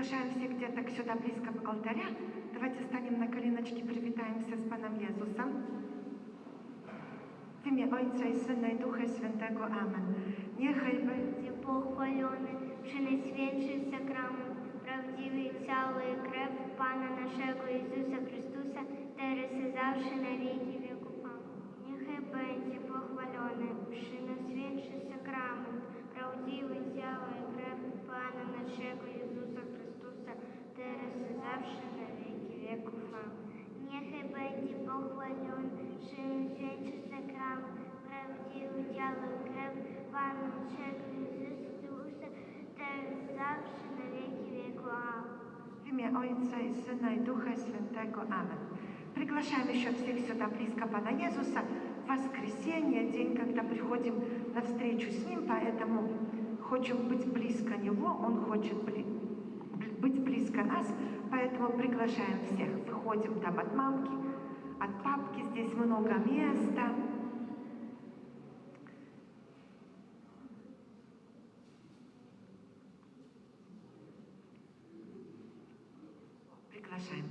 Приглашаем всех деток сюда близко к алтаря. Давайте станем на коленочки, привітаємося з Паном Єзусом. W imię Ojca i Syna i Ducha Świętego. Amen. Niechaj będzie pochwalony Przenajświętszy Sakrament, prawdziwy ciało i krew Pana naszego Jezusa Chrystusa, teraz i zawsze na wieki wieków. Amen. Niechaj będzie pochwalony Przenajświętszy Sakrament, prawdziwy ciało i krew Pana naszego Jezusa Chrystusa, teraz i zawsze na wieki wieków. Amen. Niechaj będzie pochwalony Przenajświętszy Sakrament, prawdziwy ciało i krew Pana naszego Jezusa Chrystusa, teraz zawsze na wieki wieku. Amen. W imię Ojca i Syna i Ducha Świętego. Amen. Приглашаем еще всех сюда близко Пана Иисуса. Воскресенье, день, когда приходим на встречу с Ним, поэтому хочем быть близко Него, Он хочет быть близко нас, поэтому приглашаем всех. Выходим там от мамки, от папки, здесь много места. Приглашаем.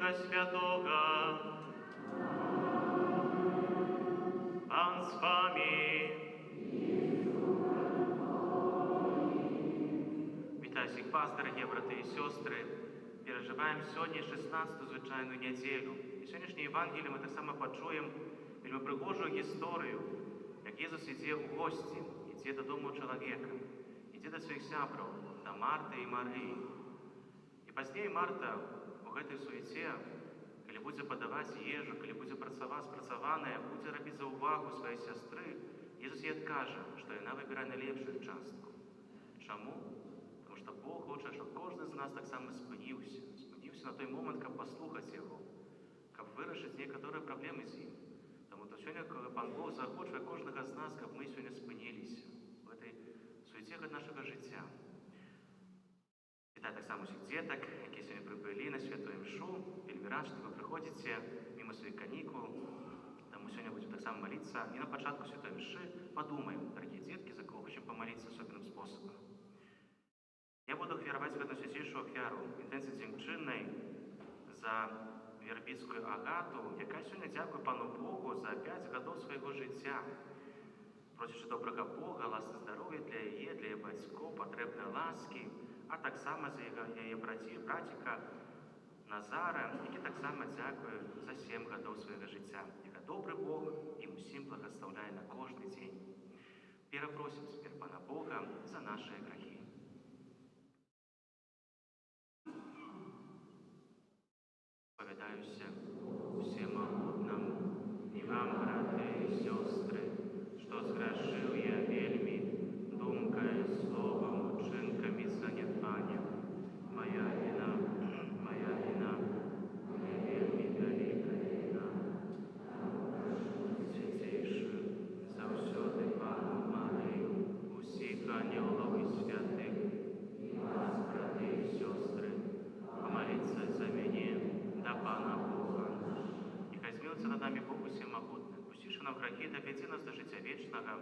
Духа Святого. Пан з вами. Вітаю всіх вас, дорогі брати і сестри. Переживаємо сьогодні 16-ту звичайну неділю. І сьогоднішнє Євангеліє ми так само почуємо вельми пригожу історію, як Ісус іде у гості, іде додому чоловіка, іде до своїх сябрів, до Марти і Марії. І пізніше Марта у гэтай суеце, коли буде подавати їжу, коли буде працювати спрацьоване, буде робити заувагу своєї сестри, Ісус їй каже, що вона вибирає найлепшу частку. Чому? Тому що Бог хоче, щоб кожен з нас так само спинився на той момент, щоб послухати Його, щоб вирішити некоторі проблеми з ним. Тому що сьогодні, коли Пан Бог захоче кожного з нас, щоб ми сьогодні спинилися в цій суеті нашого життя. Вітаю так само всіх діток, які сьогодні прибули на Святу Мшу. Вельми рад, що ви приходите мимо своїх канікул. Тому сьогодні будемо так само молитися. І на початку Святої Мши подумаємо, дорогі дітки, за кого хочемо помолитися особливим способом. Я буду хвірувати в одну святішу офяру інтенції дзінчинної за Вербицьку Агату, яка сьогодні дякує Пану Богу за 5 років свого життя. Просячи доброго Бога, ласки здоров'я для її, для її батьків, потрібної ласки, а так само за її братика Назара, який так само дякує за 7 років свого життя. Яка добрий Бог їм усім благословляє на кожен день. Перепросимо тепер Пана Бога за наші гріхи. Повідаюся всемогутному і вам, брати і сестри, що згрішив я вельми думкою, словом, учинками, занедбанням. Моя вина, моя вельми велика вина. Святейшую, завсёды Пану Марію, усіх ангелов і святих, і вас, брати і сестри, помоліться за мене, до Пана Бога. Нехай змилується над нами Бог усемогутний, пустивши нам грехи, доведи нас до життя вічного.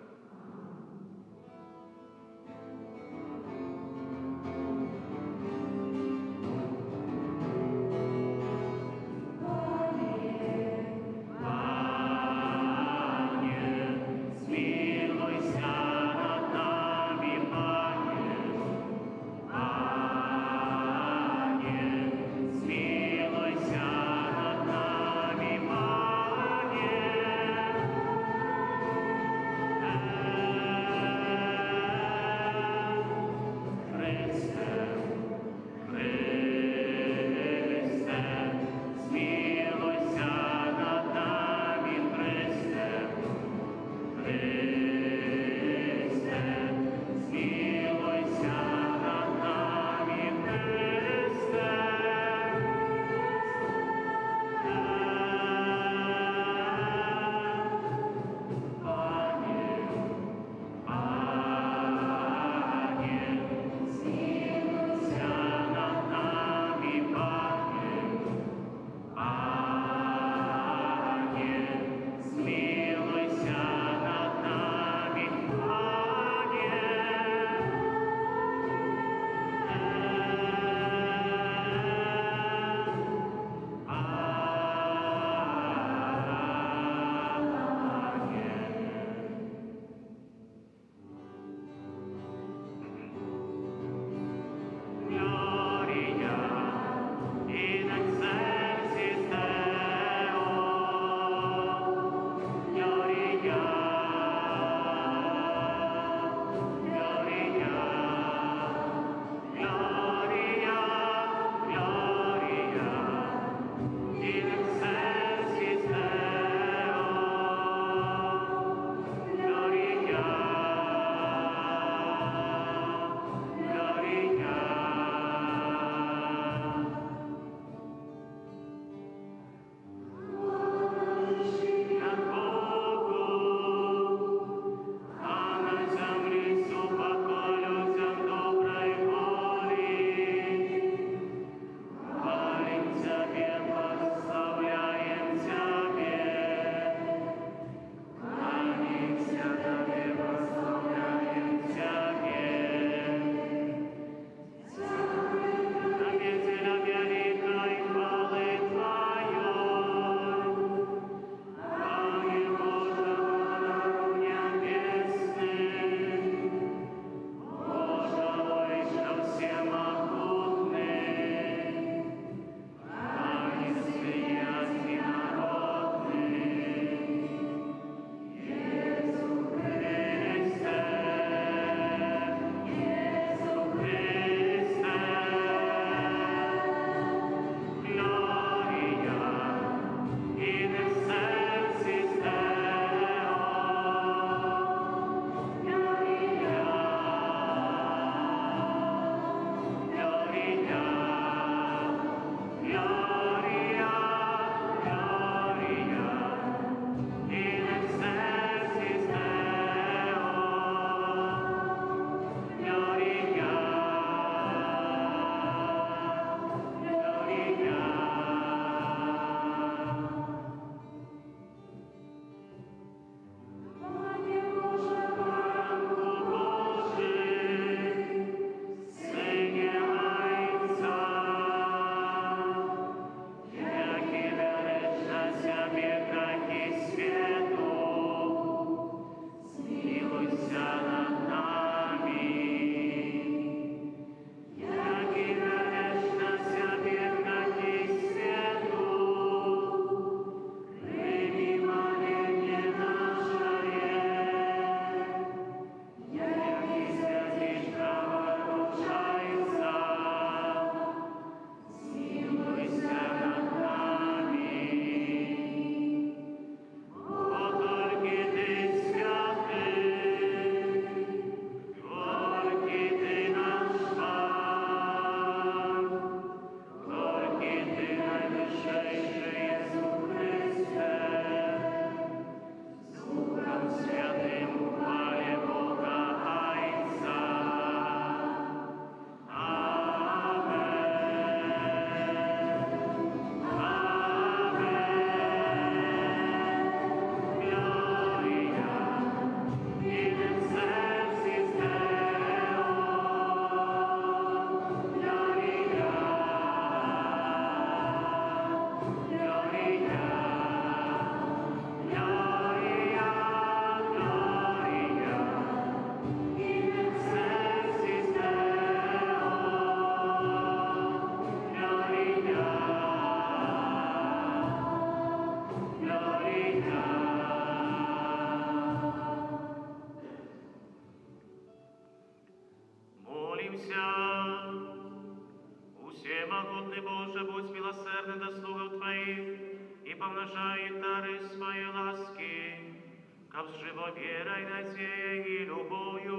каб з живо вірай, надією і любов'ю,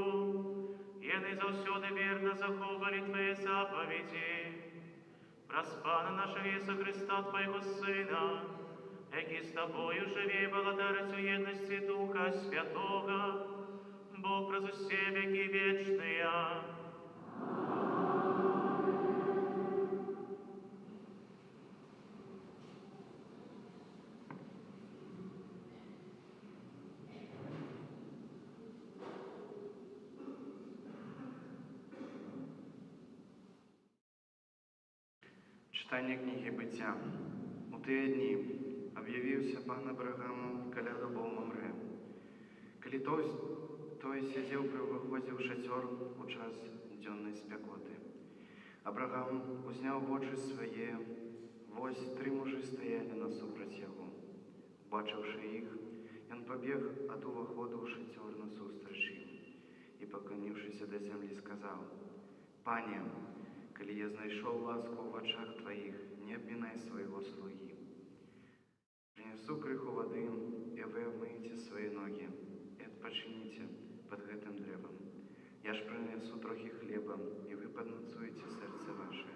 єни завсюди вірно заховали Твої заповіді. Проспана нашого Ісуса Христа, Твоего Сина, який з Тобою живе, благодарить у єдності Духа Святого, Бог про все веки вечные. Читання книги Буття. У ті дні об'явився пан Абрагаму, коли був мамре. Коли той сидів при виході в шатер у час денної спекоти. Абрагам узняв очі свої, ось 3 мужі стояли насупроть його. Бачивши їх, він побіг від увоходу в шатер насустрач їм і, поклонившись до землі, сказав: «Пане, коли я знайшов ласку в очах Твоих, не обминай своего слуги. Принесу криху воды, и вы обмыете свои ноги, и отпочините под этим древом. Я ж принесу трохи хлеба, и вы поднацуете сердце ваше.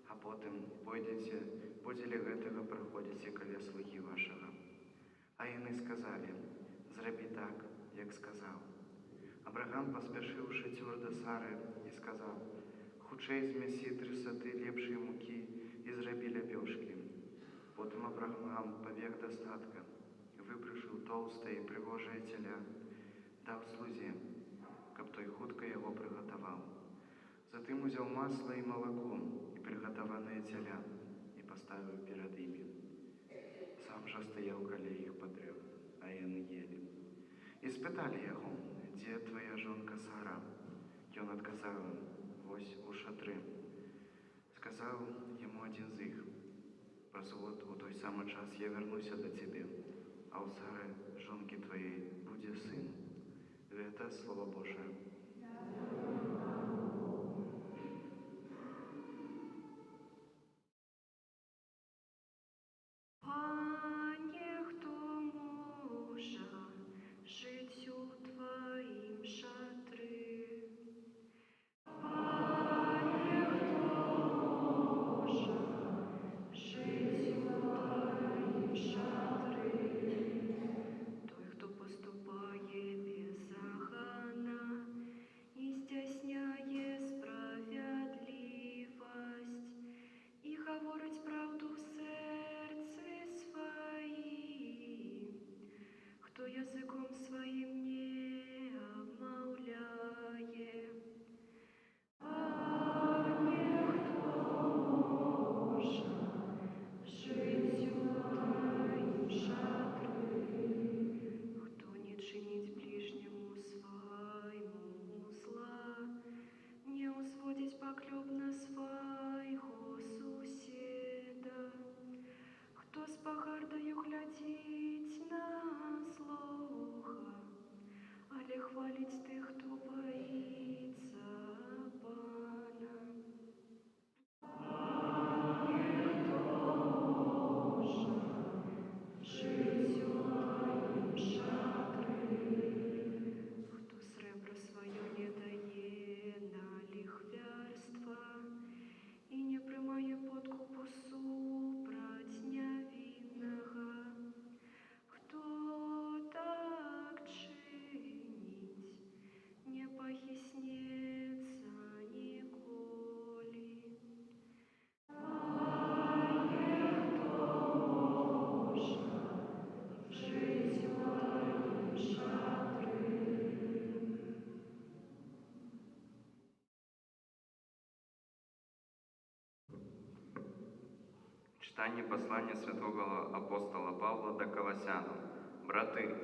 А потом пойдете, будете гэтага проходите коля слуги вашего». А иные сказали: «Зроби так, як сказав». Абрагам поспешил в шатер до Сары и сказал: «Хутчэй змясі 3 соты лепшай мукі і зрабі лепёшкі». Потым Абрагам побег до статка, выпрашыў толстае і прыгожае цяля, даў слузе, каб той хутка яго прыгатаваў. Затым узяў масла і малако і прыгатаванае цяля і паставіў перад імі. Сам жа стаяў каля іх пад дрэв, а яны елі. І спыталі яго: «Дзе твоя жонка Сара?» Ён адказаў ім: «Вось у шатры». Сказаў яму адзін з іх: «Праз год у той самы час я вярнуся да цябе, а ў Сары, жонкі твоей, будзе сын». Гэта Слово Божие. Пане, хто може жить у Твоїм шатрі? Пане, хто може жить у Твоїм шатрі? Той, хто поступає беззаконно і здійсняє справедливість, і говорить правду в серці своїм, хто язиком своїм не обмовляє. Пане, хто може жить у Твоїм шатрі? Хто не чинить ближнему своему зла, не узводить поклеп на своего суседа, хто з погардою глядить на злого, але хвалить тих, хто боїться Пана. Пане, хто може жить у Твоїм шатрі? Хто сребро своє не дає на лихвярство і не приймає подкупу супроть невинного, хто так чинить, не похиснеться ніколи. Пане, хто може жить у Твоїм шатрі? Читання послання святого апостола Павла до Колоссянам. «Браты,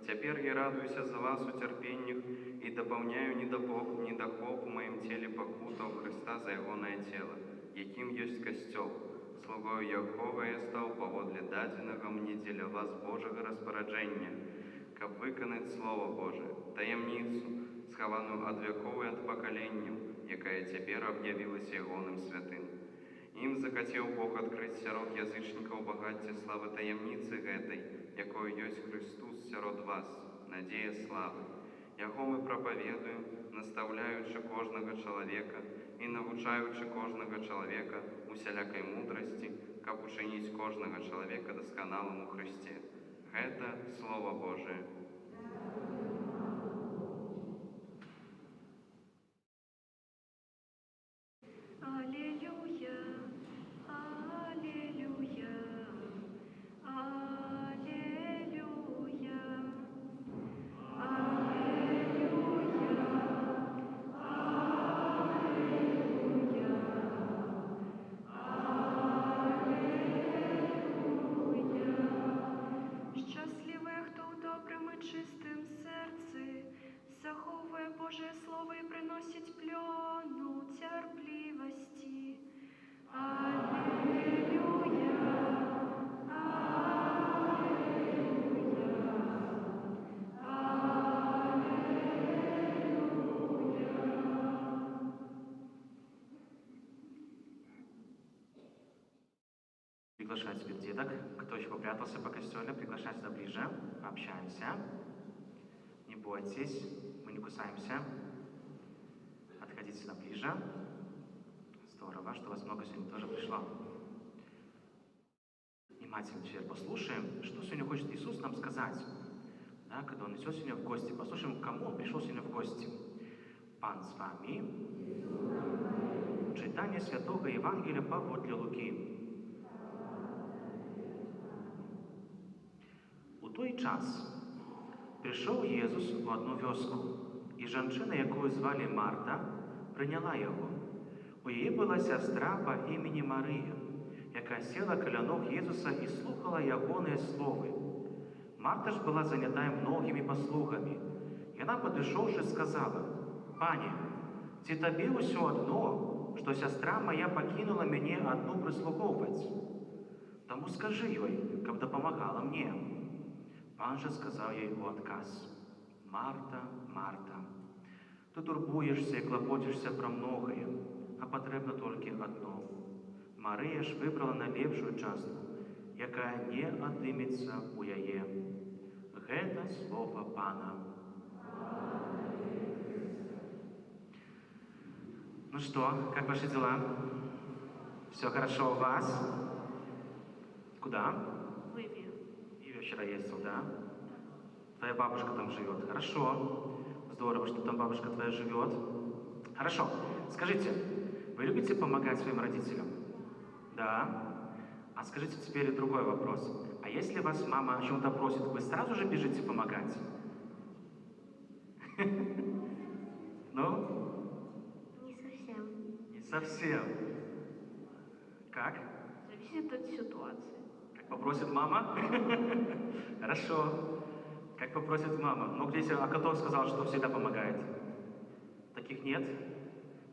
цяпер я радуюся за вас у терпеннях і дапаўняю недахоп у маім теле пакутаў Христа за ягонае тело, якім ёсць касцёл. Слугою Яховы я стаў паводле дадзенага мне дзеля вас Божага распараджэння, каб выканаць Слово Божие, таямніцу, схаваную ад вякоў і ад пакаленняў, якая цяпер аб'явілася ягоным святым. Ім захацеў Бог адкрыць сярод язычнікаў багацце славы таямніцы гэтай, якой ёсць Христус сярод вас, надія слави. Яго ми проповідуємо, наставляючи кожного чоловіка і навчаючи кожного чоловіка усялякій мудрості, каб учинить кожного чоловіка досконалим у Христі. Гэта Слово Божие. Аллилуйя, аллилуйя, аллилуйя, Щасливий, хто у доброму і чистим серці заховує Боже Слово і приносить пльону терпливості. Аллилуйя, Приглашать теперь деток, кто еще попрятался по костелу, приглашать сюда ближе, пообщаемся. Не бойтесь, мы не кусаемся. Отходите сюда ближе. Здорово, что вас много сегодня тоже пришло. Внимательно теперь послушаем, что сегодня хочет Иисус нам сказать. Да, когда Он несет сегодня в гости. Послушаем, к кому Он пришел сегодня в гости. Пан с вами. Читание Святого Евангелия Павла Луки. У той час прийшов Єсус в одну вёску, і жанчина, яку звали Марта, прийняла його. У її була сестра по імені Марія, яка сіла каля ног Єсуса і слухала ягоне слови. Марта ж була зайнята многими послугами. І вона, підійшовши, сказала: «Пані, ці тобі усьо одно, що сестра моя покинула мене одну прислуговувати? Тому скажи їй, каб допомагала мені». Пан же сказав їй у отказ: «Марта, Марта, ти турбуєшся і клопотишся про многое, а потрібно тільки одно. Марія ж вибрала найлепшу частку, яка не отиметься у яє». Гэта слово Пана. Ну что, как ваши дела? Все хорошо у вас? Куда? в Ивию. Ивя вчера ездил, да? Твоя бабушка там живет. Хорошо. Здорово, что там бабушка твоя живет. Хорошо. Скажите, вы любите помогать своим родителям? Да. А скажите теперь другой вопрос. А если вас мама о чем-то просит, вы сразу же бежите помогать? Ну? Не совсем. Не совсем. Как? Зависит от ситуации. Как попросит мама? Хорошо. Как попросит мама. Ну, здесь Акатов сказал, что всегда помогает. Таких нет?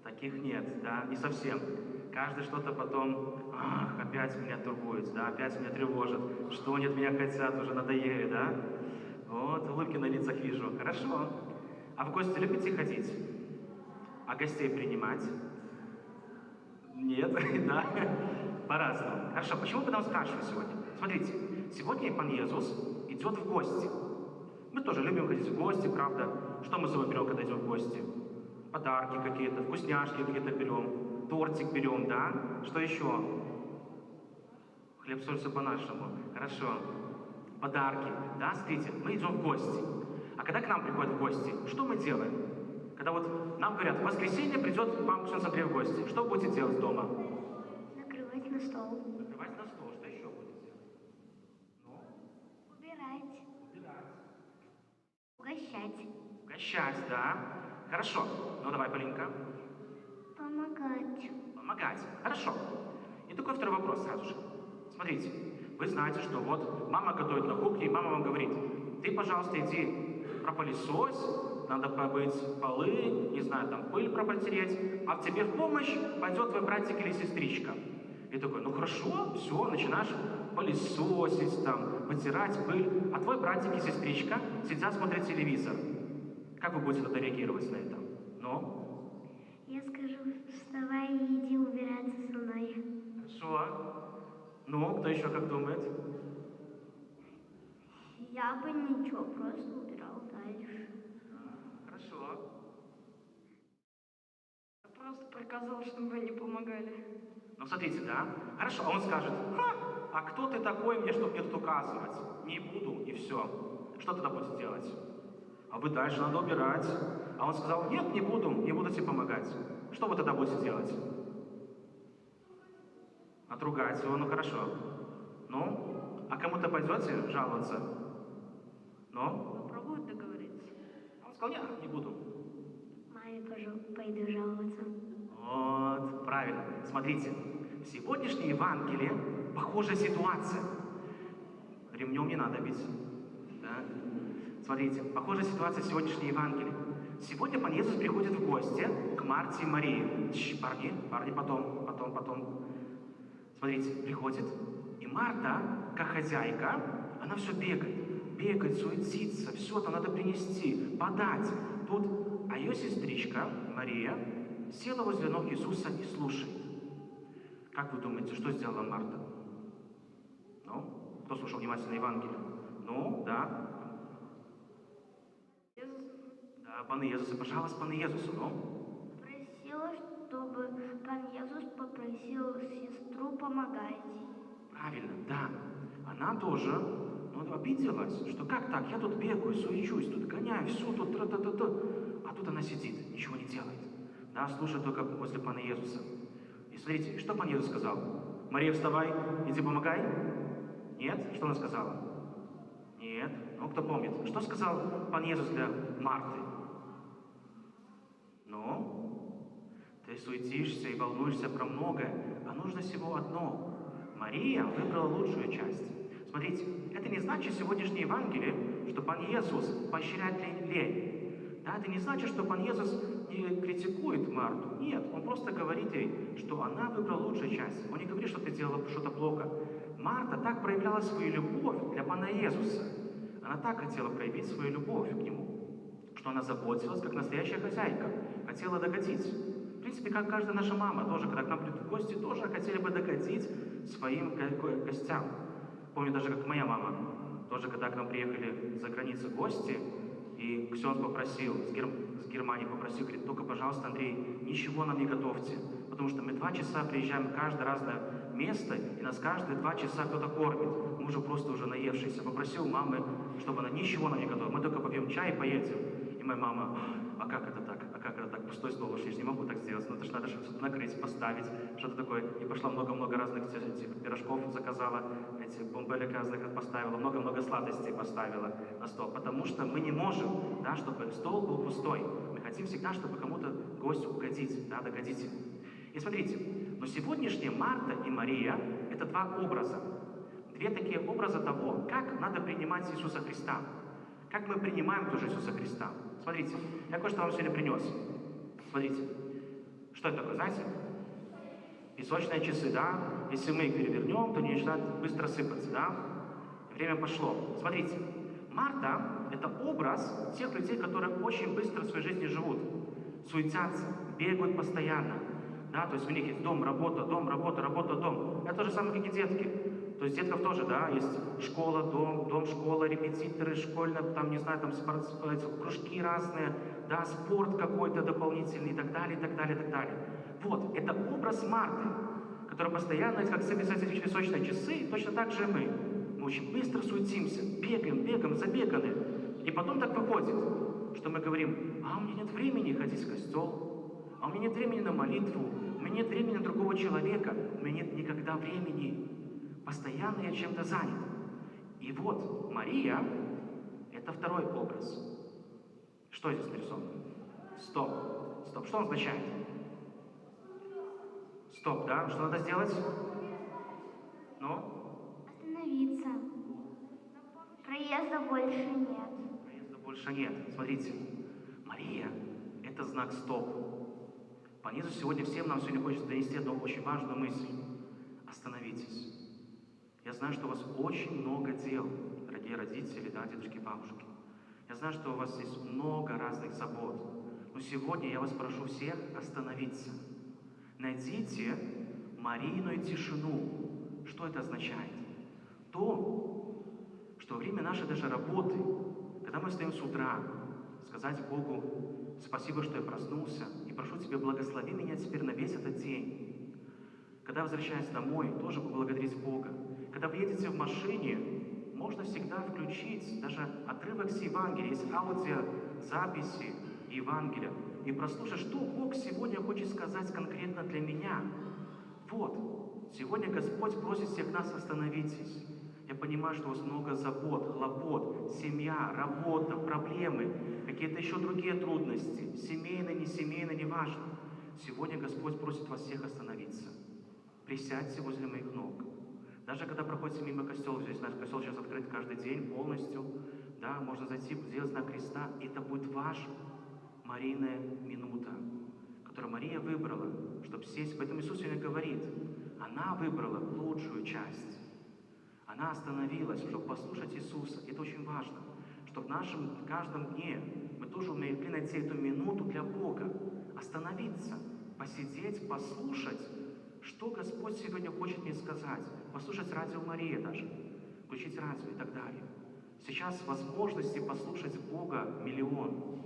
Таких нет, да? Не совсем. Каждый что-то потом, опять меня турбует, да? Опять меня тревожит. Что они от меня хотят, уже надоели, да? Вот, улыбки на лицах вижу. Хорошо. А в гости любите ходить? А гостей принимать? Нет, да? По-разному. Хорошо, почему мы там спрашиваем сегодня? Смотрите, сегодня Пан Иисус идет в гости. Мы тоже любим ходить в гости, правда? Что мы с собой берем, когда идем в гости? Подарки какие-то, вкусняшки какие-то берем, тортик берем, да? Что еще? Хлеб, соль, все по-нашему. Хорошо. Подарки, да? Смотрите, мы идем в гости. А когда к нам приходят в гости, что мы делаем? Когда вот нам говорят, в воскресенье придет вам Ксенц Андрей в гости, что будете делать дома? Накрывать на стол. Накрывать на стол, что еще будете делать? Ну? Убирать. Убирать. Угощать. Угощать, да? Хорошо. Ну давай, Полинка. Помогать. Помогать. Хорошо. И такой второй вопрос сразу же. Смотрите, вы знаете, что вот мама готовит на кухне, и мама вам говорит: ты, пожалуйста, иди пропылесось, надо помыть полы, не знаю, там пыль протереть, а тебе в помощь пойдет твой братик или сестричка. И такой, ну хорошо, все, начинаешь пылесосить, там, вытирать пыль, а твой братик и сестричка сидят, смотрят телевизор. Как вы будете тогда реагировать на это? Ну? Я скажу, вставай и иди убираться со мной. Хорошо. Ну, кто еще как думает? Я бы ничего, просто убирал, да. приказал, чтобы вы не помогали. Ну, смотрите, да? Хорошо, а он скажет, а кто ты такой мне, чтобы мне тут указывать? Не буду, и все. Что тогда будете делать? А вы дальше надо убирать. А он сказал, нет, не буду тебе помогать. Что вы тогда будете делать? Отругать его, ну хорошо. Ну, а кому-то пойдете жаловаться? Ну? Попробуют договориться. Он сказал, нет, не буду. Маме пойду жаловаться. Вот, правильно. Смотрите, в сегодняшней Евангелии похожая ситуация. Ремнем не надо бить. Да? Смотрите, похожая ситуация в сегодняшней Евангелии. Сегодня Пан Иисус приходит в гости к Марте и Марии. Парни, потом. Смотрите, приходит, и Марта, как хозяйка, она все бегает, суетится, все там надо принести, подать. Тут, а ее сестричка Мария села возле ног Иисуса и слушает. Как вы думаете, что сделала Марта? Ну, кто слушал внимательно Евангелие? Ну, да. Да, Пан Иисус, пожалуйста, Пан Иисусу, ну. Просила, чтобы Пан Иисус попросил сестру помогать. Правильно, да. Она тоже, обиделась, что как так, я тут бегаю, суечусь, тут гоняю, все тут, а тут она сидит, ничего не делает. Да, слушает только возле Пана Иисуса. И смотрите, что Пан Иисус сказал? Мария, вставай, иди помогай. Нет? Что она сказала? Нет. Ну, кто помнит? Что сказал Пан Иисус для Марты? Ну, ты суетишься и волнуешься про многое, а нужно всего одно. Мария выбрала лучшую часть. Смотрите, это не значит в сегодняшней Евангелии, что Пан Иисус поощряет лень. Да, это не значит, что Пан Иисус не критикует Марту. Нет, Он просто говорит ей, что она выбрала лучшую часть. Он не говорит, что ты делала что-то плохо. Марта так проявляла свою любовь для Пана Иисуса. Она так хотела проявить свою любовь к Нему, что она заботилась, как настоящая хозяйка, хотела догодить. В принципе, как каждая наша мама, тоже, когда к нам придут в гости, тоже хотели бы догодить своим гостям. Помню даже, как моя мама, тоже, когда к нам приехали за границу гости, и ксенз попросил, с Германии попросил, говорит, только, пожалуйста, Андрей, ничего нам не готовьте, потому что мы 2 часа приезжаем в каждое разное место, и нас каждые 2 часа кто-то кормит. Мы уже просто уже наевшиеся. Попросил мамы, чтобы она ничего нам не готовила. Мы только попьем чай и поедем. И моя мама, а как это так? Пустой стол уж я же не могу так сделать. Ну это ж надо что-то накрыть, поставить, что-то такое. И пошла много-много разных этих пирожков заказала, эти бомбелек разных поставила, много-много сладостей поставила на стол. Потому что мы не можем, да, чтобы стол был пустой. Мы хотим всегда, чтобы кому-то гостю угодить, да, догодить ему. И смотрите, но сегодняшняя Марта и Мария – это 2 образа. 2 такие образа того, как надо принимать Иисуса Христа. Как мы принимаем тоже Иисуса Христа. Смотрите, я кое-что вам сегодня принес. Смотрите, что это такое, знаете? Песочные часы, да? Если мы их перевернем, то они начинают быстро сыпаться, да? Время пошло. Смотрите, Марта – это образ тех людей, которые очень быстро в своей жизни живут. Суетятся, бегают постоянно. Да, то есть у них есть дом, работа, дом. Это то же самое, как и детки. То есть детков тоже, да, есть школа, дом, школа, репетиторы, школьные, там, не знаю, там кружки разные, да, спорт какой-то дополнительный и так далее, и так далее, и так далее. Вот, это образ Марты, которая постоянно, как эти песочные часы, точно так же и мы. Мы очень быстро суетимся, бегаем, забеганы. И потом так выходит, что мы говорим, а у меня нет времени ходить в костел, а у меня нет времени на молитву, у меня нет времени на другого человека, у меня нет никогда времени. Постоянно я чем-то занят. И вот Мария – это 2-й образ. Что здесь нарисовано? Стоп. Что он означает? Стоп, да? Что надо сделать? Ну? Остановиться. Проезда больше нет. Проезда больше нет. Смотрите, Мария – это знак стоп. Пан Иисус всем нам сегодня хочет донести одну очень важную мысль. Остановитесь. Я знаю, что у вас очень много дел, дорогие родители, да, дедушки, бабушки. Я знаю, что у вас есть много разных забот. Но сегодня я вас прошу всех остановиться. Найдите Марийную тишину. Что это означает? То, что во время нашей даже работы, когда мы встаем с утра, сказать Богу: спасибо, что я проснулся, и прошу Тебя, благослови меня теперь на весь этот день. Когда возвращаясь домой, тоже поблагодарить Бога. Когда вы едете в машине, можно всегда включить даже отрывок с Евангелия, есть аудиозаписи Евангелия, и прослушать, что Бог сегодня хочет сказать конкретно для меня. Вот, сегодня Господь просит всех нас: остановитесь. Я понимаю, что у вас много забот, хлопот, семья, работа, проблемы, какие-то еще другие трудности, семейные, не семейные, неважно. Сегодня Господь просит вас всех остановиться. Присядьте возле моих ног. Даже когда проходите мимо костела, здесь наш костел сейчас открыт каждый день полностью, да, можно зайти, сделать знак креста, и это будет ваша Марийная минута, которую Мария выбрала, чтобы сесть. Поэтому Иисус сегодня говорит, она выбрала лучшую часть. Она остановилась, чтобы послушать Иисуса. Это очень важно, чтобы в нашем каждом дне мы тоже умели найти эту минуту для Бога, остановиться, посидеть, послушать, что Господь сегодня хочет мне сказать. Послушать радио Мария даже, включить радио и так далее. Сейчас возможности послушать Бога миллион.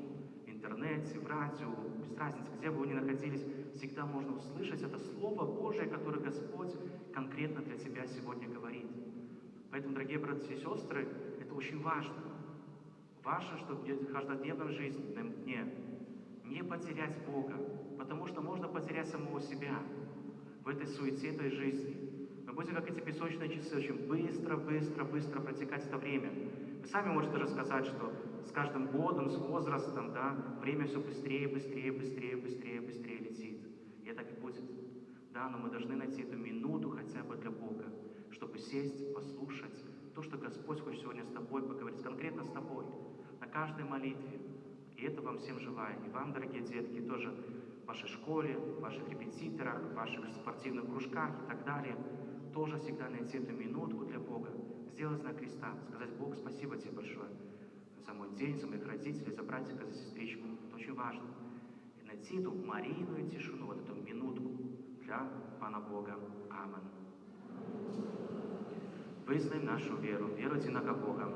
В интернете, в радио, без разницы, где бы вы ни находились, всегда можно услышать это Слово Божие, которое Господь конкретно для тебя сегодня говорит. Поэтому, дорогие братья и сестры, это очень важно. Важно, чтобы в каждодневной жизненном дне не потерять Бога, потому что можно потерять самого себя в этой суете, этой жизни. Мы будем, как эти песочные часы, очень быстро протекать это время. Вы сами можете даже сказать, что с каждым годом, с возрастом, да, время все быстрее летит. И так и будет. Да, но мы должны найти эту минуту хотя бы для Бога, чтобы сесть, послушать то, что Господь хочет сегодня с тобой поговорить, конкретно с тобой, на каждой молитве. И это вам всем желаю. И вам, дорогие детки, тоже в вашей школе, в ваших репетиторах, в ваших спортивных кружках и так далее, тоже всегда найти эту минутку для Бога, сделать знак креста, сказать: Бог, спасибо тебе большое за мой день, за моих родителей, за братика, за сестричку. Это очень важно. И найти эту Марийную тишину, вот эту минутку для Пана Бога. Амен. Вызнаем нашу веру, веру единого Бога.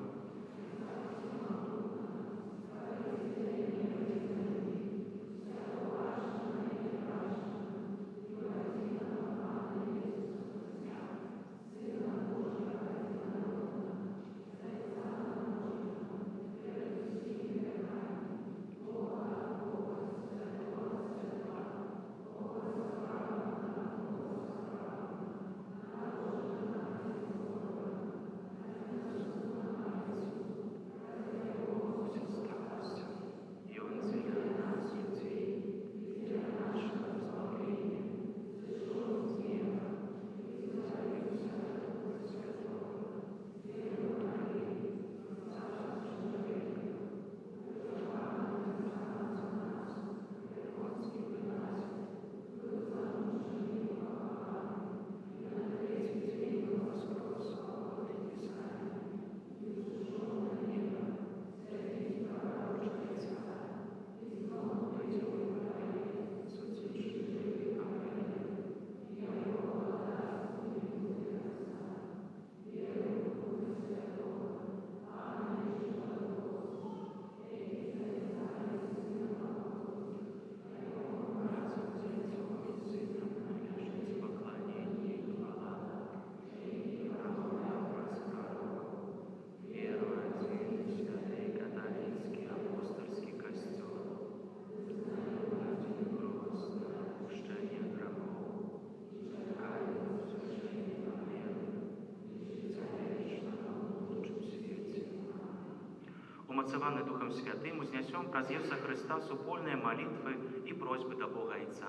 Умацованный Духом Святым, вознесем про Иисуса Христа супольные молитвы и просьбы до Бога Отца.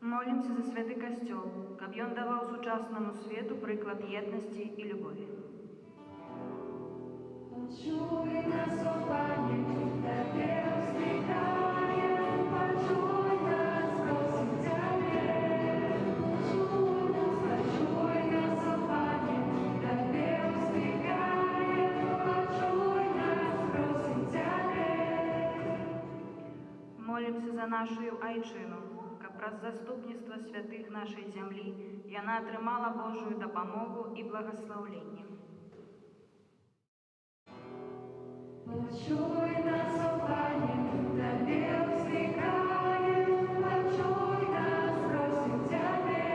Молимся за Святый Костел, каб ён даваў сучасному свету приклад єдності і любові. Почуй нас, о Пане, Тебе усміхаєм, почуй нас, просим Тебе. Почуй нас, о Пане, Тебе усміхаєм, почуй нас, просим Тебе. Молимся за нашу Айчину, каб праз заступніцтва святых нашей землі яна атрымала Божую дапамогу і благословленне. Почуй нас, о Пане, Тебе взыскаем, почуй нас, просим Тебя.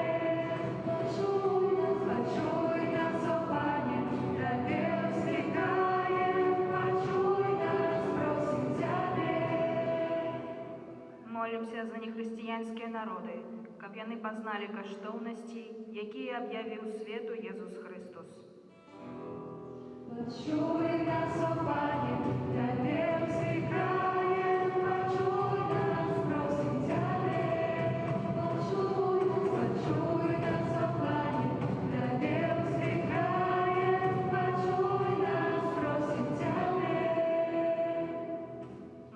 Почуй нас, о Пане, Тебе взыскаем, почуй нас, просим Тебя. Молимся за нехристиянские народы, каб яны пазнали каштоўнасці, якія аб'явіў свету Єсус Христос. Почуй нас, о Пане, Тебе взыскаем, почуй нас, просим Тебя. Почуй нас, о Пане, Тебе взыскаем, почуй нас, просим Тебя.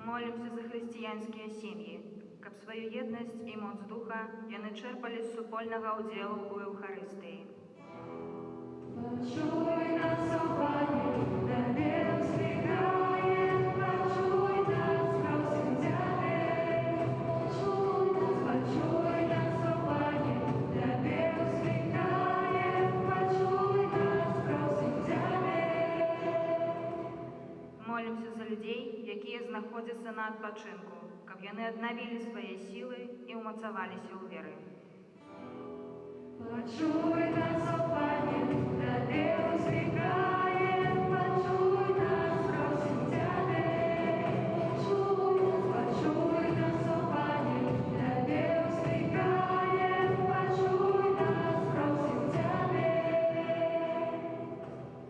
Молимся за хрысціянскія сем'і, каб сваю єднасць і моц духа яны чэрпалі з супольнага ўдзелу ў Еўхарыстыі. Почуй нас, о Пане, Тебе взыскаем, почуй нас, просим Тебя. Почуй нас, о Пане, Тебе взыскаем, почуй нас, просим Тебя. Молимся за людзей, якія знаходзяцца на адпачынку, каб яны аднавілі свае сілы і ўмацаваліся ў веры. Почуй нас, о Пане, Тебе взыскаем, почуй нас, просим Тебя. Почуй нас, о Пане, Тебе взыскаем, почуй нас, просим Тебя.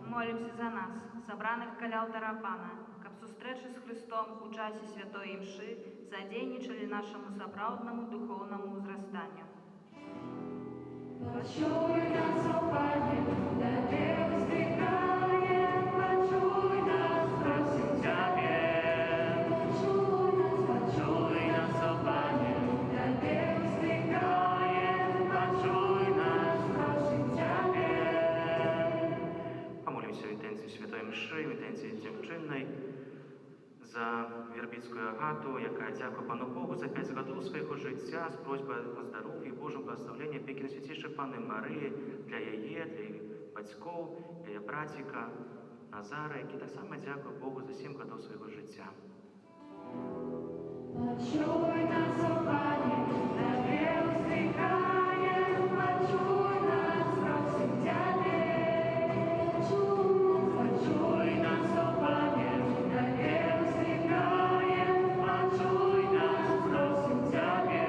Молимся за нас, сабраных каля алтара Пана, каб сустрэчы з Христом у часе святой імшы задзейнічалі нашаму сапраўднаму духоўнаму ўзрастанню. Почуй нас, о Пане, Тебе взыскаем, почуй нас, просим Тебя. Почуй нас, о Пане, Тебе взыскаем, почуй нас, просим Тебя. Помолимся в інтенції Святої Мши, в інтенції Дівчинної, за Вербицкую Агату, яка дякує Пану Богу за 5 років свого життя з просьбою о здоров'ї і Божому благословенні опіки Найсвятішої Пани Марії для її, для її батьків, для її братика Назара, який так само дякує Богу за 7 років свого життя. Почуй нас, о Пане, Тебе взыскаем, почуй нас, просим Тебя. Почуй нас, о Пане, Тебе взыскаем, почуй нас, просим Тебя.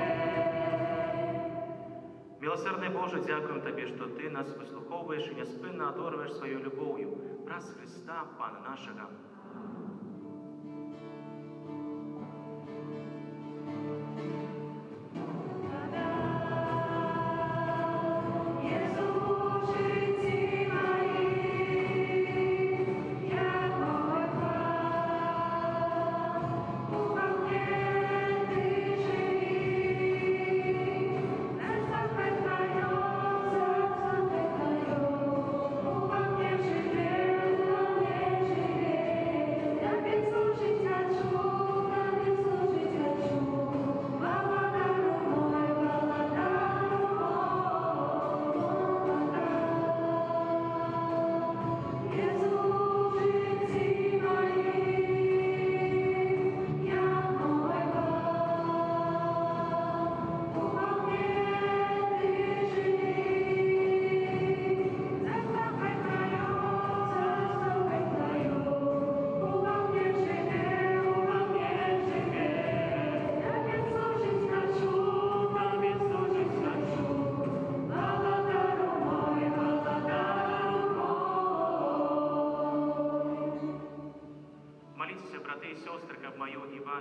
Милосердний Боже, дякуємо Тобі, що Ти нас вислуховуєш і неспинно одорюєш своєю любов'ю. Раз Христа, Пана нашого.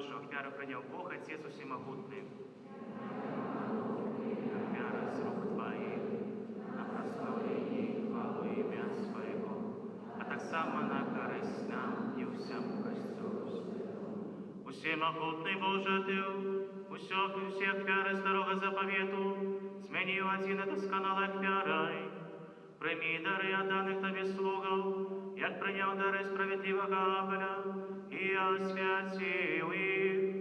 вашу вяру прийняв Бог, Отець усемогутний. Вяра з рук Твоїх на прославлення і хвалу ім'я Своєго, а так само на користь нам і всьому Христу. Усемогутний Боже Ти, всех вяри старого заповіту, змінив один і досконалих вярой. Прийми дари отданих Тобі слугов, як прийняв дари справедливого Авеля, і освятив їх,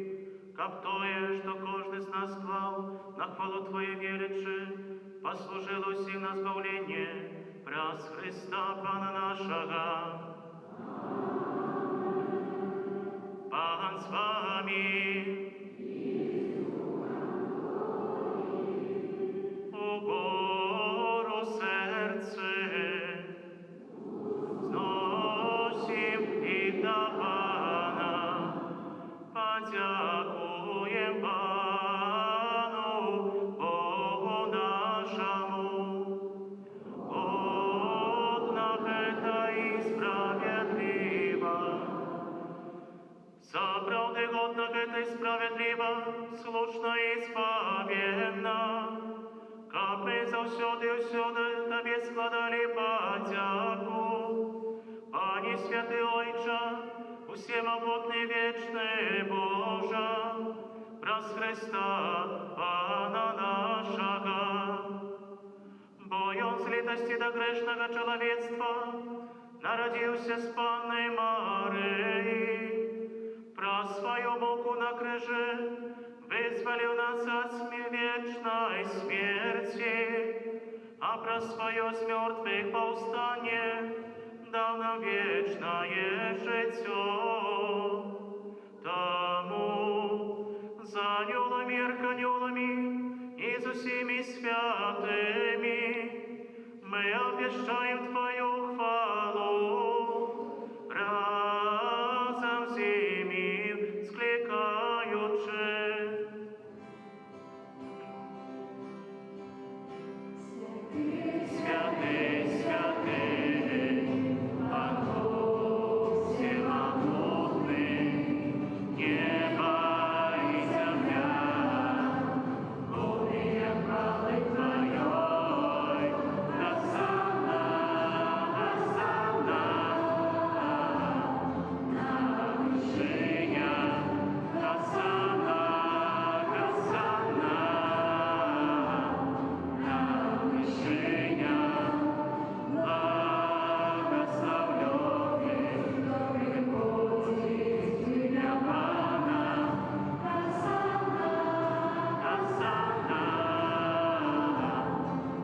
как тое, що кожен з нас клав, на хвалу Твою вірячи, послужило всім на збавлення, пряс Христа Пана нашого. святый Ойче, усемогутный вечный Божа, праз Христа Пана нашего. Бо Он с литости до грешного человечества народился с Панной Марией, про свою муку на крыже вызволил нас от вечной смерти, а про свое с мертвых повстание дал нам вечное житье. Тому за анёлами и архангелами и за всеми святыми мы обещаем Твою хвалу, разом с ними скликаючи. Святый, святый, Бог всемогутный, небо и земля, полные хвалы Твоей. Хосанна, Хосанна, на вершинах. Хосанна, Хосанна, на вершинах. Благословленный приходит для Пана. Хосанна, Хосанна,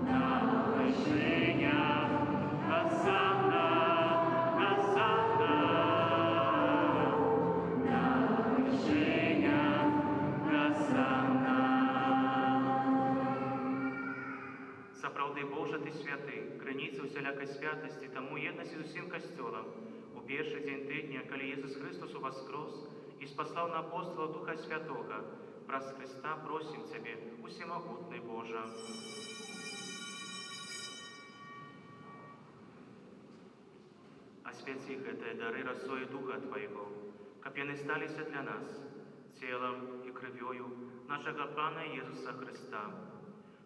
на вершинах. Хосанна, Хосанна, на вершинах. Хосанна. Сапраўды Божа Ты святы, крыніца усялякай святасці, таму єднасці з усім касцёлам. У першы дзень тыдня, калі Єсус Христос уваскрос і спаслаў на апостола Духа Святога, праз Христа просім Цябе, усемагутны Божа. Асвяці гэтыя дары расою Духа Твайго, каб яны сталіся для нас, целам і крывёю нашага Пана Єсуса Христа.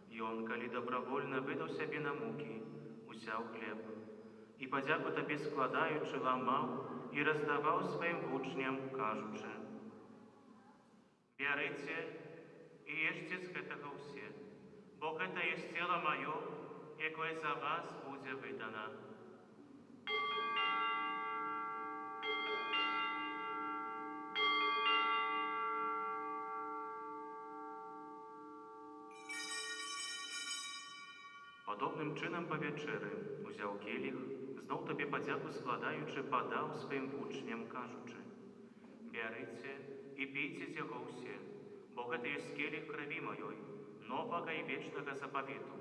Ён, калі добровольна выдаў сябе на мукі, узяў хлеб і падзяку Табе складаючы, ламаў і раздаваў сваім вучням, кажучы: «Бярыце і ешце з гэтага ўсе, бо гэта ёсць цела маё, якое за вас будзе выдана». Падобным чынам па вячэры узяў келіх, зноў Табе падзяку складаючы, падаў сваім вучням, кажучы: «Бярыце і пійце з яго ўсе, бо гэта ёсць келіх крыві маёй, новага і вечнага запавету,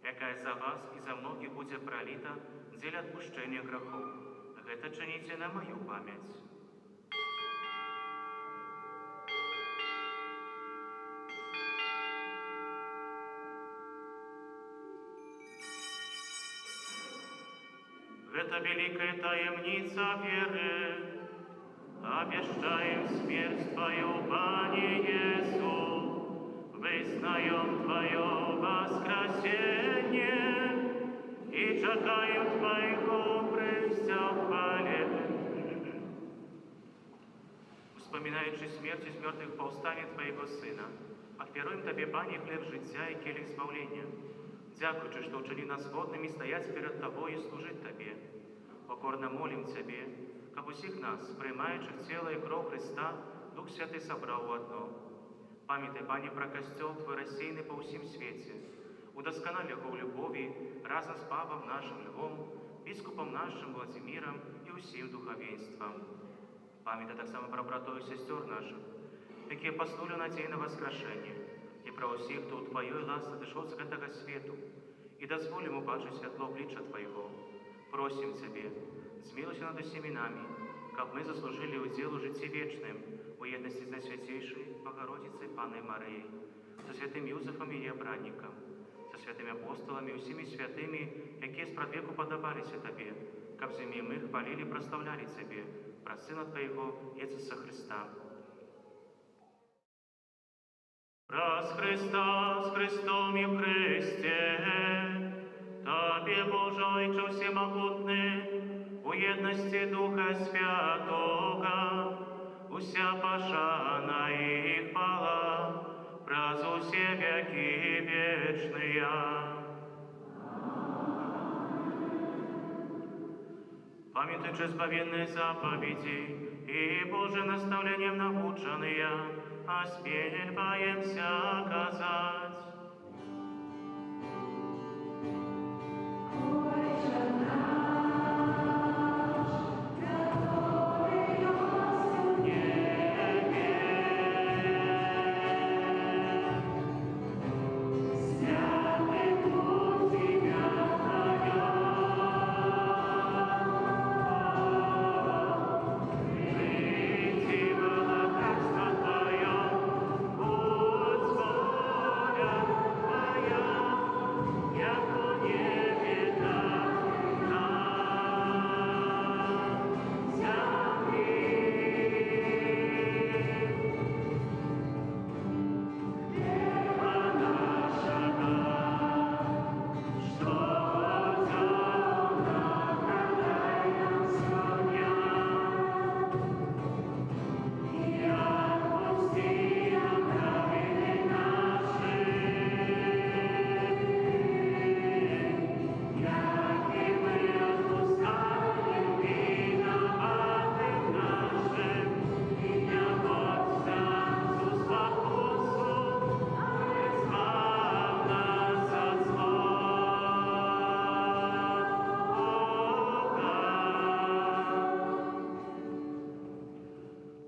якая за вас і за многіх будзе праліта дзеля адпушчэння грахоў. Гэта чыніце на маю памяць». Это великая таемница веры. Обещаем смерть Твою, Пане Иису, вызнаем Твое воскресение и чекаем Твоего прийстя в хвале. Вспоминаючи смерть из мертвых повстание Твоего Сына, отверуем Тебе, Пане, хлеб життя и келих збавления. Дякуючи, что учини нас годными стоять перед Тобой и служить Тебе. Покорно молим Тебе, как усіх нас, приймаючих тіло і кров Христа, Дух Святий собрав у одно. Пам'ятай, Пане, про костел Твой розсіяний по усім світі. Удосконали його в любові разом з Папом нашим Львом, біскупом нашим Владимиром і усім духовенством. Пам'ятай так само про братов і сестер наших, які послули надій на воскрешення, і про усіх, хто у Твоєї ласки дійшов з цього світу, і дозволим убачити світло обличчя Твоєго. Просим Тебе, змилуйся над усіми нами, как мы заслужили удел у житті вечным, у єдності з Найсвятейшей Богородицей Панной Марией, со святым Юзефом и Єбранником, со святыми апостолами и усіми святыми, які спрадвеку подобалися Тебе, как земли мы хвалили и прославляли Тебе, про Сына Твоего, Иисуса Христа. Раз Христа с Христом и в Христе, Тебе, Боже, Отче всемогутный, у єдності Духа Святого, уся пошана і хвала, праз усе веки вечные. Памятуючи збавенные заповеди и Божие наставлением наученные, осмеливаемся казать.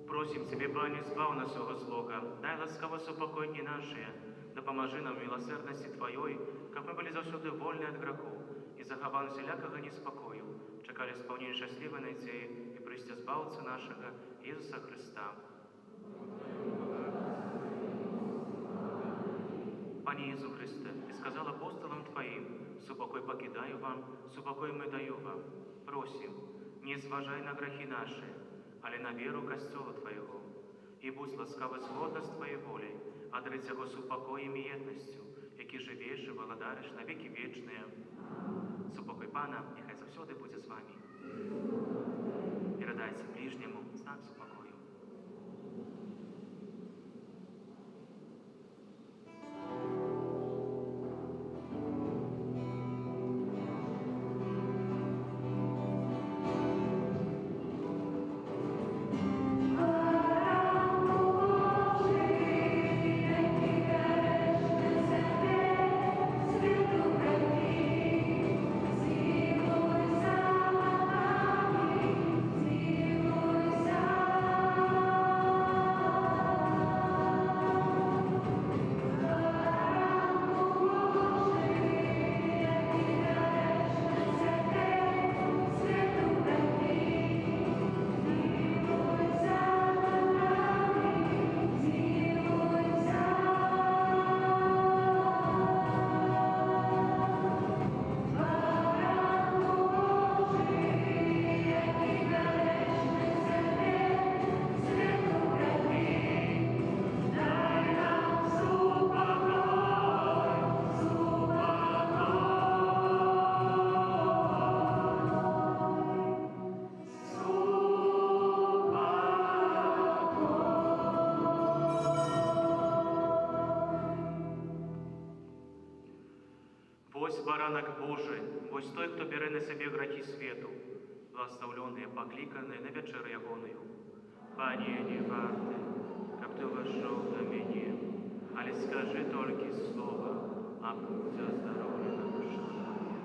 Просим Тебе, Пане, избав нас от злога, дай ласково супокойни наши, да поможи нам в милосердности Твоей, как мы были завсюди вольны от греху, и заховали всякого неспокою, чекали сповнення щасливої надії і пристя збавця нашого Ісуса Христа. Пане Ісу Христе, Ти сказал апостолам Твоим, супокой покидаю вам, супокой мы даю вам. Просим, не зважай на грехи наши, але на віру Костьола Твоєго, і будь ласкаво згодна з Твоєю волею, адрі цього супокоєм і єдністю, які живеш і володариш на віки вічні. Супокой Пана, нехай завсюди буде з вами. Передайте ближньому знак супокою. Вось баранок Божий, вось той, хто бере на себе грехи свету, благословленные, покликанные на вечеру ягоную. Пане, не варты, как ты вошел до меня, але скажи только слово, а будь оздоровлена душа моя.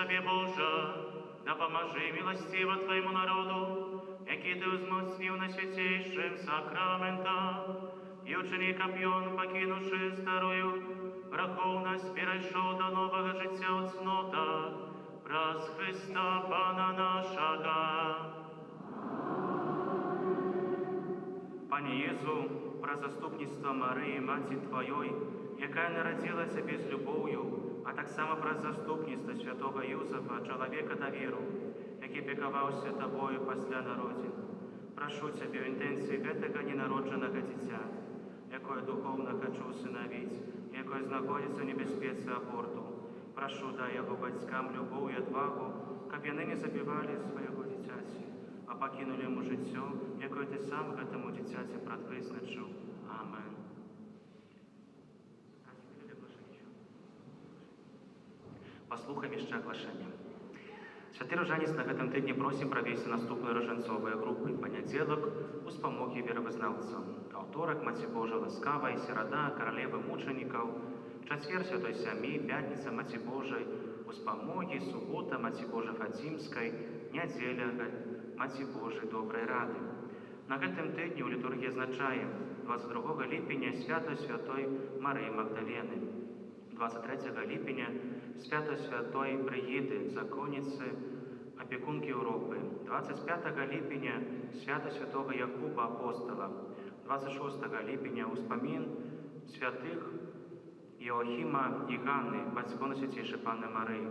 Тебе, Боже, да поможи милостиво Твоему народу, який Ти узмоцнив на святейшим сакраментах, і ученика П'йон, покинувши старую, враховність перейшов до нового життя у цнотах, праз Христа Пана нашого. Пане Єзу, про заступництво Марії, Маті Твоєї, яка народила Тебе з любов'ю, а так само про заступництво святого Юзефа, чоловіка довіру, який піклувався Тобою після народин. Прошу Тебе в інтенції этого ненародженого дитя, якое духовно хочу усиновить, якое знаходиться в небезпеці аборту. Прошу, дай його батькам любов і відвагу, щоб вони не забивали свого дитяті, а покинули йому життя, яке Ти сам этому дитяті предвизначив. Амен. Послухаємо ще оглашення. Святий Рожанець, на гэтым тыдні просім правесці наступныя рожанцовыя групы. Панядзелак у спамогі веравызнаўцам. Аўторак Маці Божа ласкавая, серада, каралевы мучанікаў. Чацвер Святой Сямі, пятніца Маці Божай, у спамогі, субота Маці Божа Фатімскай, нядзеля Маці Божай добрай рады. На гэтым тыдні ў літургіі азначаем 22 ліпеня свята Святой Марыі Магдалены, 23 ліпеня свята Святой Бригіды, законніцы, опекунки Європи, 25 ліпеня свята Святого Якуба Апостола, 26 ліпеня успамін святых Іоахіма і Ганни, бацько Найсвятейшай Панны Марыі.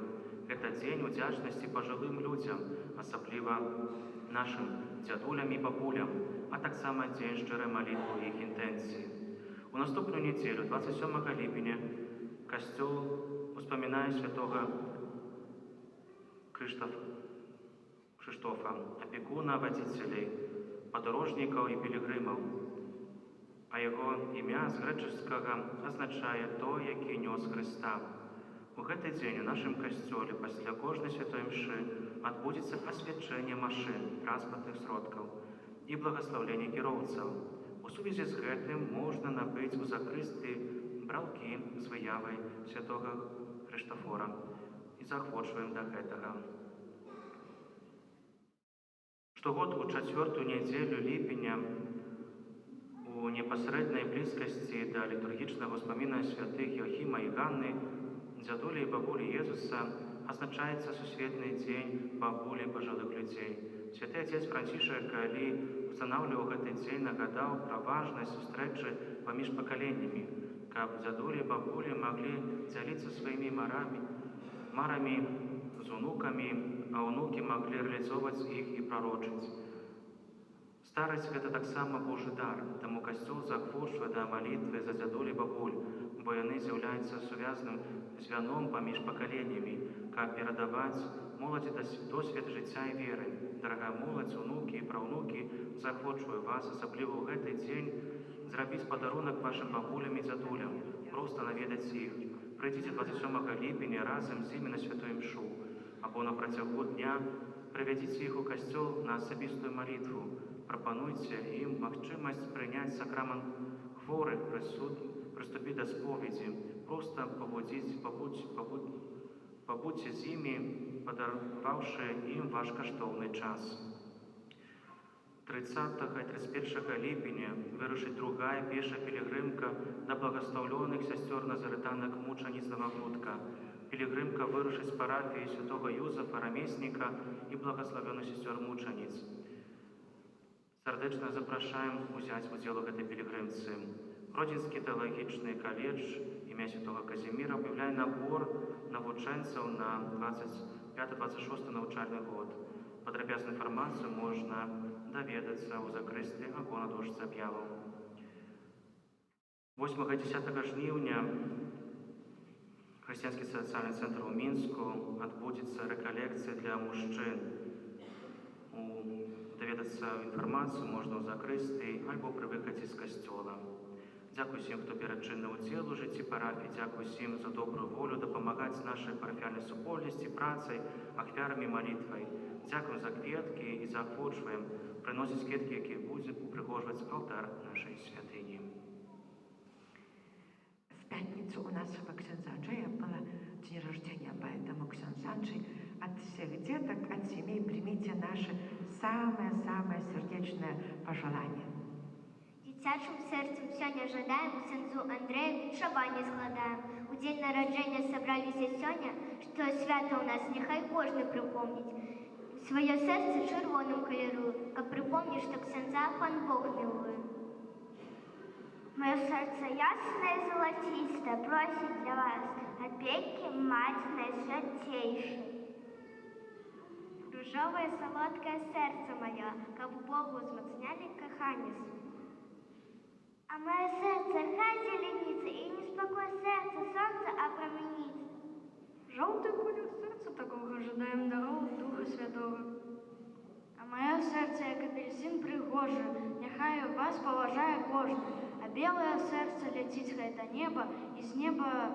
Гэта дзень удзячнасці пажылым людзям, асабліва нашим дзядулям і бабулям, а таксама дзень шчырай малітвы і іх інтэнцыі. У наступную нядзелю, 27 ліпеня, касцёл успамінае святого Крыштофа, опекуна вадзіцелей, падарожнікаў і пілігрымаў. А яго імя з грэчаскага азначае той, які нёс Хрыста. У гэты дзень у нашым касцёле пасля кожнай святой мшы адбудзецца асвячэнне машын, транспартных сродкаў і благаслаўленне кіроўцаў. У сувязі з гэтым можна набыць у закрысты браўкі з выявай святога Крыштафора і заахвочваем да гэтага. Штогод у 4-ю нядзелю ліпеня у непасрэднай блізкасці да літургічнага ўспаміна святых Іоахіма і Ганны, дзядулі і бабулі Езуса, азначаецца сусветны дзень бабулі пажылых людзей. Святы Отец Францішак, калі устанаўліваў гэты дзень, нагадаў пра важнасць сустрэчы паміж пакаленнямі, каб дзядулі і бабулі маглі дзяліцца сваімі марамі з унукамі, а ўнукі маглі рэалізоўваць іх і прарочыць. Старасць – гэта таксама Божы дар, таму Касцёл заахвочвае да малітвы за дзядулі і бабуль, бо яны з'яўляюцца сувязным звяном паміж пакаленнямі, каб перадаваць моладзі досвед жыцця і веры. Дарагая моладзь, унукі і праўнукі, заахвочваю вас, асабліва ў гэты дзень, зрабіць падарунак вашым бабулям і дзядулям, проста наведаць іх. Прыйдзіце 27 ліпеня разам з імі на святую мшу, або на працягу дня прывядзіце іх у касцёл на асабістую малітву. Прапануйце ім магчымасць прыняць сакрамент хворых, прыступіць да споведзі, проста пабудзьце з імі, падарваўшы ім ваш каштоўны час. 30 і 31 ліпеня вырушыць другая пешая пілігрымка да благаслаўлёных сясцёр назарытанак мучаніц Новагрудка. Пілігрымка вырушыць з парафіі святого Юзефа, рамесніка і благаславёных сясцёр мучаніц. Сардэчна запрашаем узяць удзел у гэтай пілігрымцы. Гродзенскі тэалагічны каледж імя святого Казіміра аб'яўляе набор навучэнцаў на 25-26 навучальны год. Падрабязную інфармацыю можна даведацца ў закрысты або на дошцы аб'яваў. 8-10 жніўня Хрысціянскі сацыяльны цэнтр у Мінску адбудзецца рэкалекцыя для мужчын. Даведацца інфармацыю можна ў закрысты альбо пры выхадзе з касцёла. Дзякуй усім, хто бярэ чынны ўдзел у жыцці парафіі, дзякуй усім за добрую волю дапамагаць нашай парафіяльнай супольнасці працай, ахвярамі, малітвай. Дзякуем за кветкі і заахвочваем прыносіць кветкі, якія будзем упрыгожваць алтар нашай святыні. В пятницу у нас в księdza Andrzeja было день рождения, поэтому ksiądz Andrzej от всех деток, от семей примите наше самое-самое сердечное пожелание. Дитячим сердцем сёння жадаем ксяндзу Андрею віншаванне складаем. У дзень нараджэння сабраліся сёння, што свята ў нас няхай кожны прыпомніць. Сваё сэрца чырвоным каляруе, каб прыпомніць, што ксяндза пан Бог мілуе. Маё сэрца яснае і залацістае просіць для вас апекі маці найсвяцейшай. Ружовае салодкае сэрца маё, каб Богу узмацнялі каханне сваё. А мое сердце хай зеленится, и неспокой сердце солнце опромінить. Жовтий колір серця такого жадаєм даров Духа Святого. А мое сердце, як апельсин пригоже, нехай вас поважає кожен. А белое сердце летить хай до неба, из неба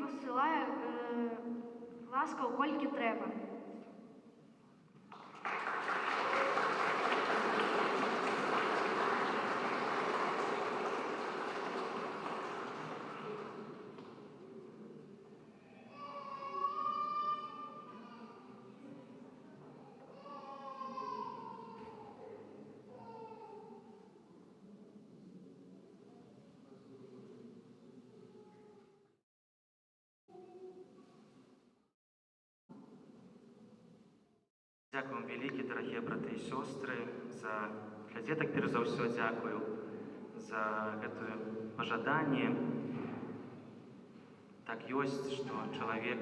ссылає ласкав, кольки треба. Дякую вам великі, дорогие браты і сёстры, для дзетак перш за ўсё дзякую за гэтае пажаданне. Так ёсць, што чалавек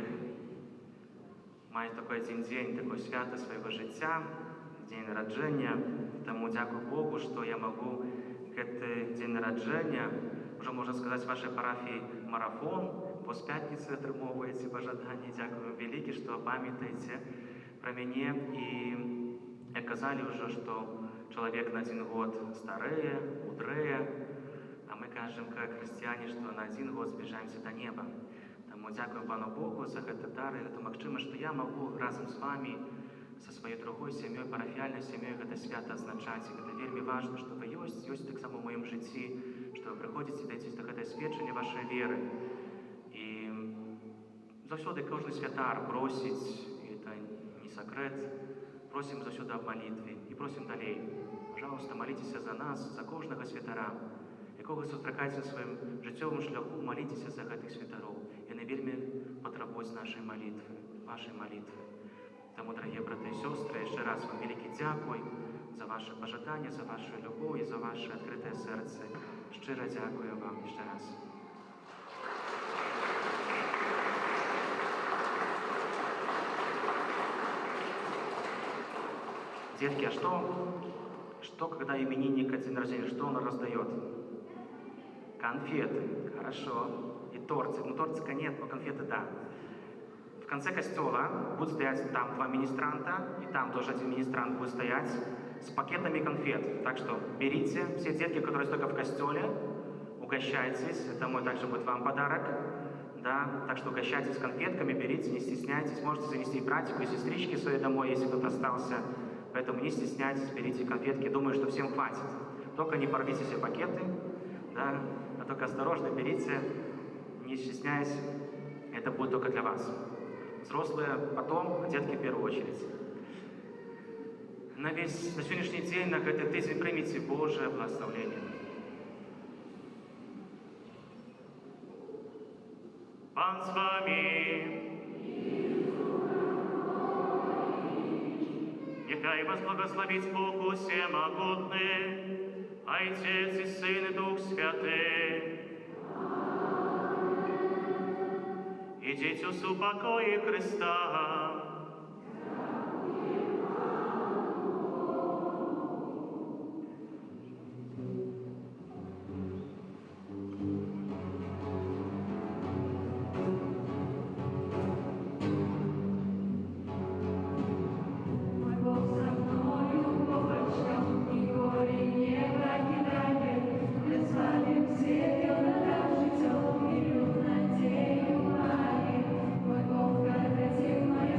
мае такой адзін дзень, такое свята свайго жыцця, дзень нараджэння. Таму дзякую Богу, што я магу гэты дзень нараджэння, ужо можна сказаць, вашай парафіі марафон, бо з пятніцы атрымоўваеце пажаданні. Дзякую вялікі, што памятаеце пра мяне. І як казалі ўжо, што чалавек на 1 год старэе, мудрэе, а мы кажам, как хрысціяне, што на 1 год збліжаемся да неба. Таму дзякую Пану Богу за гэты дар і гэту магчымасць, што я магу разам з вамі, са сваёй другой сям'ёй, парафіяльнай сям'ёй гэта свята адзначаць. І гэта вельмі важна, што вы ёсць таксама ў маім жыцці, што вы прыходзіце, даеце да гэтае сведчанне вашай веры. І заўсёды кожны святар просіць, і это не секрет, просім заўсёды аб малітве і просім далей. Пожалуйста, маліцеся за нас, за кожнага святара, якога сустракаеце на сваім жыццёвым шляху, маліцеся за гэтых святароў. Яны вельмі патрабуюць нашай малітвы, вашай малітвы. Таму, дорогие браты і сёстры, яшчэ раз вам вялікі дзякуй за ваше пажаданне, за вашу любоў і за ваше адкрытае сэрца. Шчыра дзякую вам яшчэ раз. Детки, а что когда именинник от день рождения, что он раздает? Конфеты, хорошо. И тортик. Ну, тортика нет, но конфеты да. В конце костела будет стоять там 2 министранта, и там тоже 1 министрант будет стоять с пакетами конфет. Так что берите, все детки, которые только в костеле, угощайтесь. Это мой также будет вам подарок. Да? Так что угощайтесь конфетками, берите, не стесняйтесь. Можете занести братику и сестрички свои домой, если кто-то остался. Поэтому не стесняйтесь, берите конфетки. Думаю, что всем хватит. Только не порвите все пакеты, да? А только осторожно берите, не стесняясь. Это будет только для вас. Взрослые потом, а детки в первую очередь. На сегодняшний день, на этот тыдзень примите Божие благословение. Пан с вами. Нехай вас благословить Бог всемогутный, Отец и Сын и Дух Святый. Идите в покое Христа. Мой Бог, когда тень моя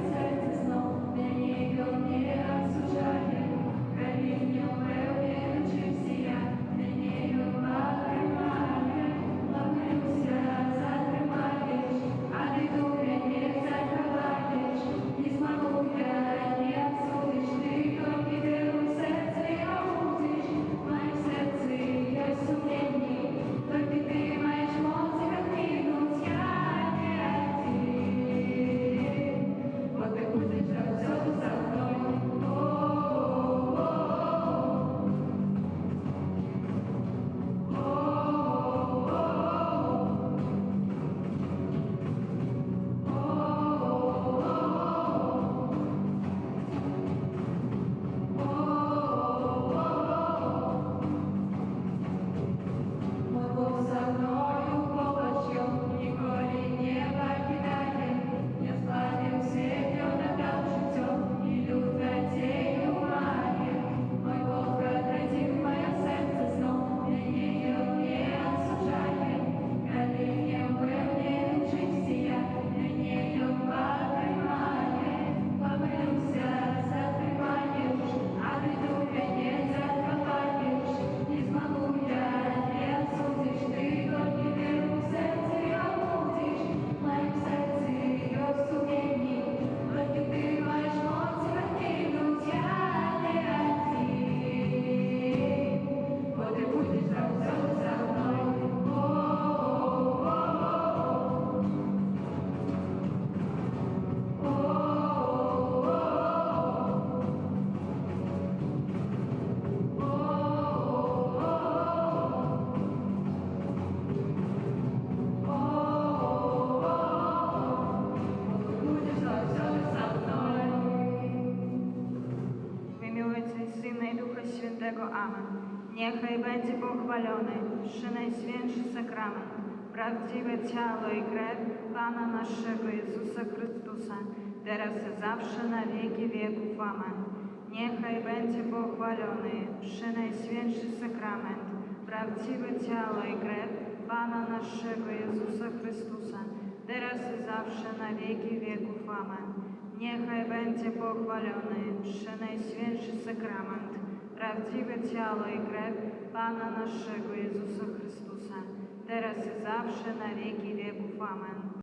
Świętego. Amen. Niechaj będzie pochwalony Najświętszy Sakrament, prawdziwe ciało i krew Pana naszego Jezusa Chrystusa, teraz i zawsze na wieki wieków. Amen. Niechaj będzie pochwalony Najświętszy Sakrament, prawdziwe ciało i krew Pana naszego Jezusa Chrystusa, teraz i zawsze na wieki wieków. Amen. Niechaj będzie pochwalony Najświętszy Sakrament, prawdziwe ciało i krew Pana naszego Jezusa Chrystusa, teraz i zawsze na wieki wieków. Amen.